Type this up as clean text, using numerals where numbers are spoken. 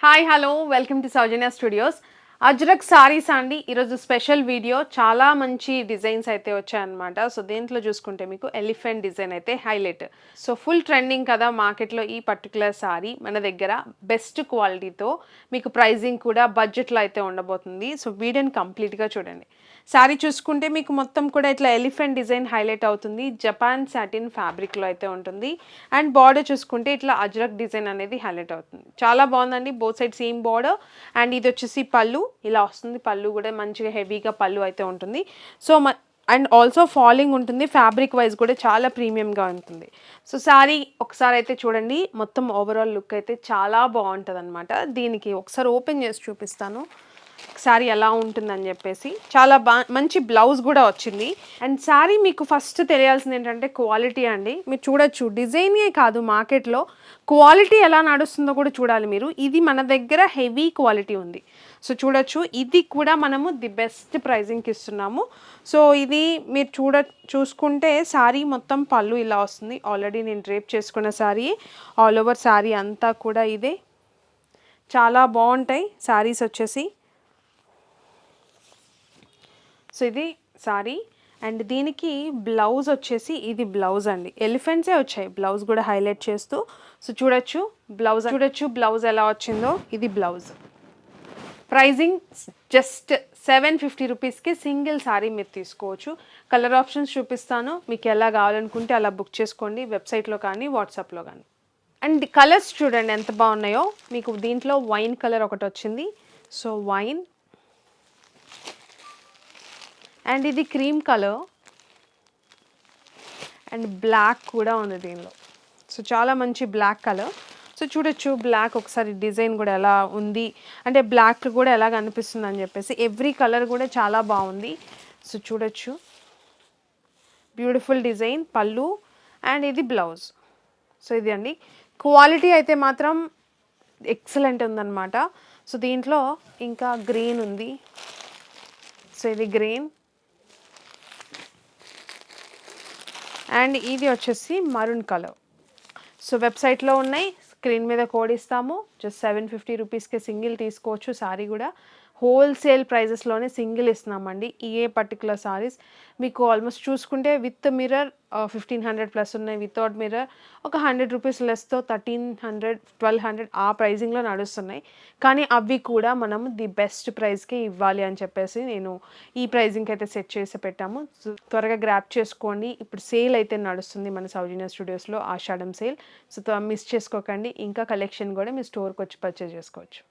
Hi hello welcome to Soujanya studios. Ajrak sarees అండి. ఈరోజు special video. చాలా మంచి డిజైన్స్ అయితే వచ్చాయన్నమాట. సో దీంట్లో చూసుకుంటే మీకు ఎలిఫెంట్ డిజైన్ అయితే హైలైట్. సో ఫుల్ ట్రెండింగ్ కదా మార్కెట్లో ఈ పర్టికులర్ సారీ. మన దగ్గర బెస్ట్ క్వాలిటీతో మీకు ప్రైజింగ్ కూడా బడ్జెట్లో అయితే ఉండబోతుంది. సో వీడియోని కంప్లీట్గా చూడండి. శారీ చూసుకుంటే మీకు మొత్తం కూడా ఇట్లా ఎలిఫెంట్ డిజైన్ హైలైట్ అవుతుంది. జపాన్ సాటిన్ ఫ్యాబ్రిక్లో అయితే ఉంటుంది. అండ్ బార్డర్ చూసుకుంటే ఇట్లా అజ్రక్ డిజైన్ అనేది హైలైట్ అవుతుంది. చాలా బాగుందండి. Both side same border. And ఇది వచ్చేసి పళ్ళు ఇలా వస్తుంది. పళ్ళు కూడా మంచిగా హెవీగా పళ్ళు అయితే ఉంటుంది. సో అండ్ ఆల్సో ఫాలింగ్ ఉంటుంది. ఫ్యాబ్రిక్ వైజ్ కూడా చాలా ప్రీమియంగా ఉంటుంది. సో శారీ ఒకసారి అయితే చూడండి. మొత్తం ఓవరాల్ లుక్ అయితే చాలా బాగుంటుంది అనమాట. దీనికి ఒకసారి ఓపెన్ చేసి చూపిస్తాను శారీ ఎలా ఉంటుందని చెప్పేసి. చాలా మంచి బ్లౌజ్ కూడా వచ్చింది. అండ్ శారీ మీకు ఫస్ట్ తెలియాల్సింది ఏంటంటే క్వాలిటీ అండి. మీరు చూడొచ్చు డిజైనే కాదు మార్కెట్లో క్వాలిటీ ఎలా నడుస్తుందో కూడా చూడాలి మీరు. ఇది మన దగ్గర హెవీ క్వాలిటీ ఉంది. సో చూడొచ్చు ఇది కూడా మనము ది బెస్ట్ ప్రైజింగ్కి ఇస్తున్నాము. సో ఇది మీరు చూసుకుంటే శారీ మొత్తం పళ్ళు ఇలా వస్తుంది. ఆల్రెడీ నేను డ్రేప్ చేసుకున్న శారీ. ఆల్ ఓవర్ శారీ అంతా కూడా ఇదే. చాలా బాగుంటాయి శారీస్ వచ్చేసి. సో ఇది సారీ. అండ్ దీనికి బ్లౌజ్ వచ్చేసి ఇది బ్లౌజ్ అండి. ఎలిఫెంట్సే వచ్చాయి బ్లౌజ్ కూడా హైలైట్ చేస్తూ. సో చూడొచ్చు బ్లౌజ్ ఎలా వచ్చిందో. ఇది బ్లౌజ్. ప్రైజింగ్ జస్ట్ 750 రూపీస్కి సింగిల్ సారీ మీరు తీసుకోవచ్చు. కలర్ ఆప్షన్స్ చూపిస్తాను. మీకు ఎలా కావాలనుకుంటే అలా బుక్ చేసుకోండి వెబ్సైట్లో కానీ వాట్సాప్లో కానీ. అండ్ కలర్స్ చూడండి ఎంత బాగున్నాయో. మీకు దీంట్లో వైన్ కలర్ ఒకటి వచ్చింది. సో వైన్ అండ్ ఇది క్రీమ్ కలర్ అండ్ బ్లాక్ కూడా ఉంది దీనిలో. సో చాలా మంచి బ్లాక్ కలర్. సో చూడొచ్చు బ్లాక్ ఒకసారి డిజైన్ కూడా ఎలా ఉంది అంటే బ్లాక్ కూడా ఎలా కనిపిస్తుంది అని చెప్పేసి. ఎవ్రీ కలర్ కూడా చాలా బాగుంది. సో చూడొచ్చు బ్యూటిఫుల్ డిజైన్ పళ్ళు అండ్ ఇది బ్లౌజ్. సో ఇది అండి క్వాలిటీ అయితే మాత్రం ఎక్సలెంట్ ఉందన్నమాట. సో దీంట్లో ఇంకా గ్రీన్ ఉంది. సో ఇది గ్రీన్ అండ్ ఇది వచ్చేసి మరూన్ కలర్. సో వెబ్సైట్లో ఉన్నాయి. స్క్రీన్ మీద కోడ్ ఇస్తాము. జస్ట్ 750 రూపీస్కి సింగిల్ తీసుకోవచ్చు. సారీ కూడా హోల్సేల్ ప్రైజెస్లోనే సింగిల్ ఇస్తున్నామండి. ఏ పర్టికులర్ సారీస్ మీకు ఆల్మోస్ట్ చూసుకుంటే విత్ మిర్రర్ 1500 ప్లస్ ఉన్నాయి. వితౌట్ మిర్రర్ ఒక 100 రూపీస్ లెస్తో 1300 1200 ఆ ప్రైజింగ్లో నడుస్తున్నాయి. కానీ అవి కూడా మనం ది బెస్ట్ ప్రైస్కే ఇవ్వాలి అని చెప్పేసి నేను ఈ ప్రైజింగ్కి అయితే సెట్ చేసి పెట్టాము. సో త్వరగా గ్రాప్ చేసుకోండి. ఇప్పుడు సేల్ అయితే నడుస్తుంది మన సౌజన్య స్టూడియోస్లో ఆషాఢం సేల్. సో మిస్ చేసుకోకండి. ఇంకా కలెక్షన్ కూడా మీ స్టోర్కి వచ్చి పర్చేజ్ చేసుకోవచ్చు.